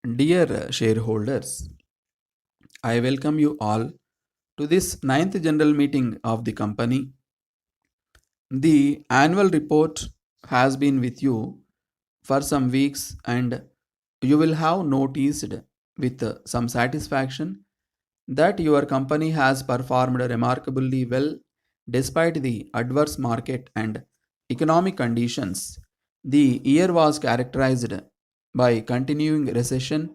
Dear shareholders, I welcome you all to this ninth general meeting of the company. The annual report has been with you for some weeks, and you will have noticed with some satisfaction that your company has performed remarkably well despite the adverse market and economic conditions. The year was characterized by continuing recession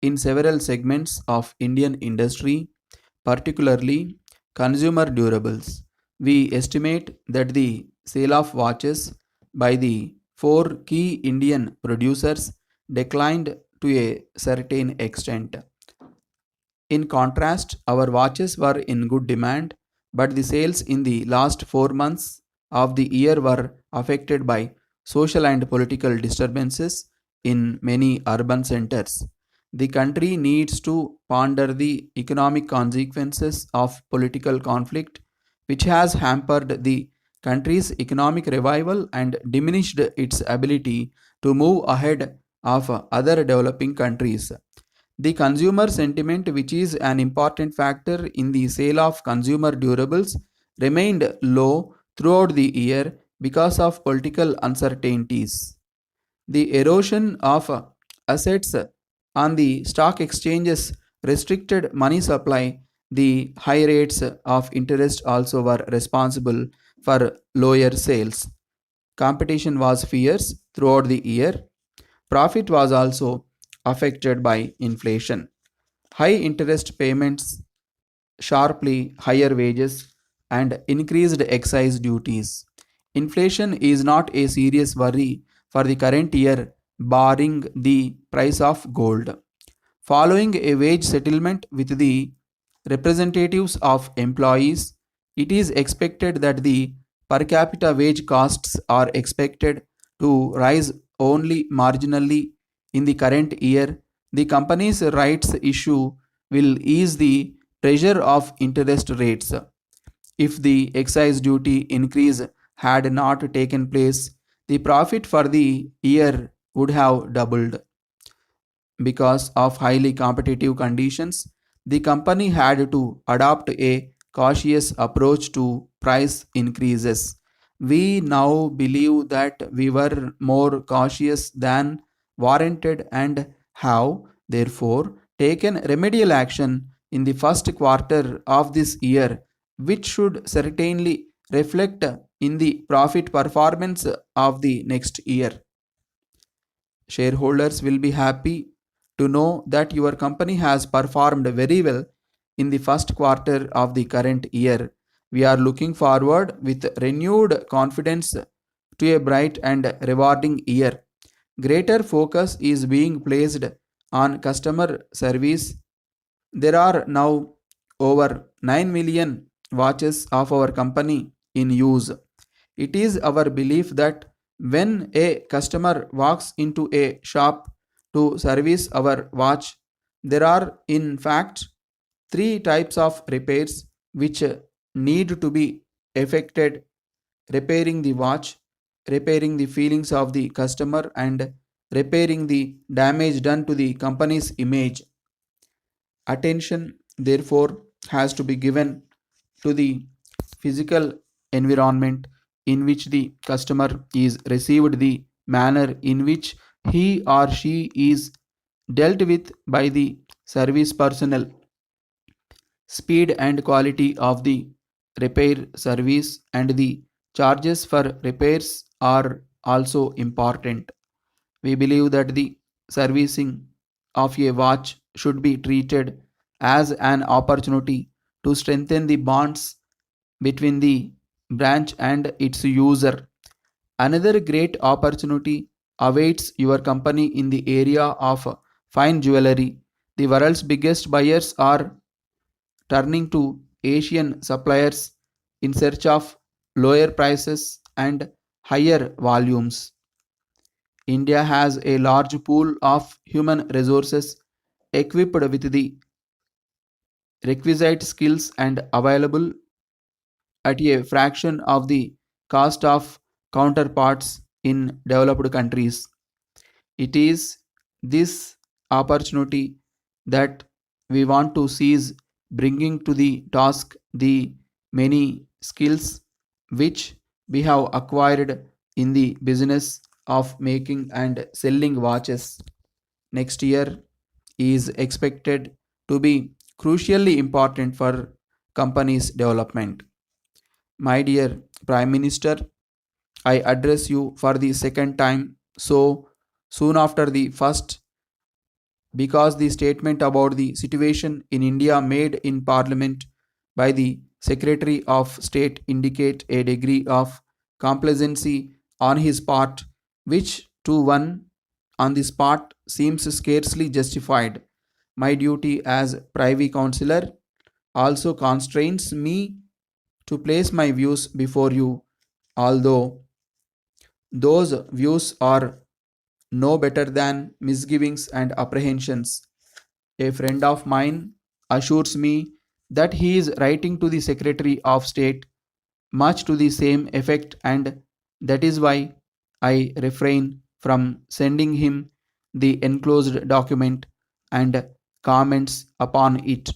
in several segments of Indian industry, particularly consumer durables. We estimate that the sale of watches by the four key Indian producers declined to a certain extent. In contrast, our watches were in good demand, but the sales in the last 4 months of the year were affected by social and political disturbances in many urban centers. The country needs to ponder the economic consequences of political conflict, which has hampered the country's economic revival and diminished its ability to move ahead of other developing countries. The consumer sentiment, which is an important factor in the sale of consumer durables, remained low throughout the year because of political uncertainties. The erosion of assets on the stock exchanges restricted money supply. The high rates of interest also were responsible for lower sales. Competition was fierce throughout the year. Profit was also affected by inflation. High interest payments, sharply higher wages, and increased excise duties. Inflation is not a serious worry for the current year, barring the price of gold. Following a wage settlement with the representatives of employees, it is expected that the per capita wage costs are expected to rise only marginally in the current year. The company's rights issue will ease the pressure of interest rates. If the excise duty increase had not taken place, the profit for the year would have doubled. Because of highly competitive conditions, the company had to adopt a cautious approach to price increases. We now believe that we were more cautious than warranted and have, therefore, taken remedial action in the first quarter of this year, which should certainly reflect in the profit performance of the next year. Shareholders will be happy to know that your company has performed very well in the first quarter of the current year. We are looking forward with renewed confidence to a bright and rewarding year. Greater focus is being placed on customer service. There are now over 9 million watches of our company in use. It is our belief that when a customer walks into a shop to service our watch, there are in fact three types of repairs which need to be effected: repairing the watch, repairing the feelings of the customer, and repairing the damage done to the company's image. Attention, therefore, has to be given to the physical environment in which the customer is received, the manner in which he or she is dealt with by the service personnel, speed and quality of the repair service, and the charges for repairs are also important. We believe that the servicing of a watch should be treated as an opportunity to strengthen the bonds between the branch and its user. Another great opportunity awaits your company in the area of fine jewelry. The world's biggest buyers are turning to Asian suppliers in search of lower prices and higher volumes. India has a large pool of human resources equipped with the requisite skills and available at a fraction of the cost of counterparts in developed countries. It is this opportunity that we want to seize, bringing to the task the many skills which we have acquired in the business of making and selling watches. Next year is expected to be crucially important for companies' development. My dear Prime Minister, I address you for the second time so soon after the first, because the statement about the situation in India made in Parliament by the Secretary of State indicate a degree of complacency on his part, which to one on the spot seems scarcely justified. My duty as Privy Councillor also constrains me to place my views before you, although those views are no better than misgivings and apprehensions. A friend of mine assures me that he is writing to the Secretary of State much to the same effect, and that is why I refrain from sending him the enclosed document and comments upon it.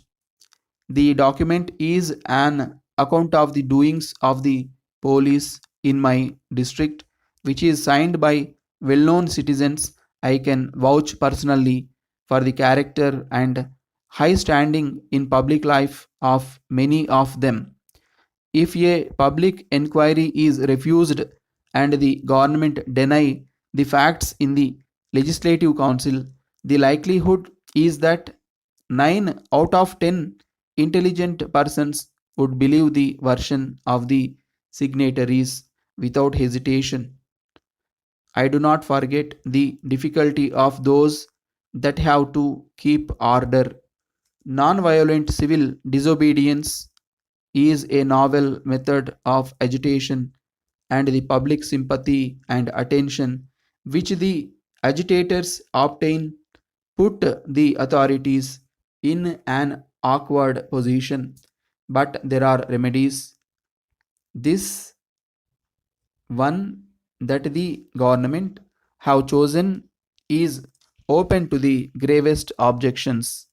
The document is an account of the doings of the police in my district, which is signed by well known citizens. I can vouch personally for the character and high standing in public life of many of them. If a public inquiry is refused and the government deny the facts in the legislative council, the likelihood is that 9 out of 10 intelligent persons would believe the version of the signatories without hesitation. I do not forget the difficulty of those that have to keep order. Non-violent civil disobedience is a novel method of agitation, and the public sympathy and attention which the agitators obtain put the authorities in an awkward position. But there are remedies. This one that the government have chosen is open to the gravest objections.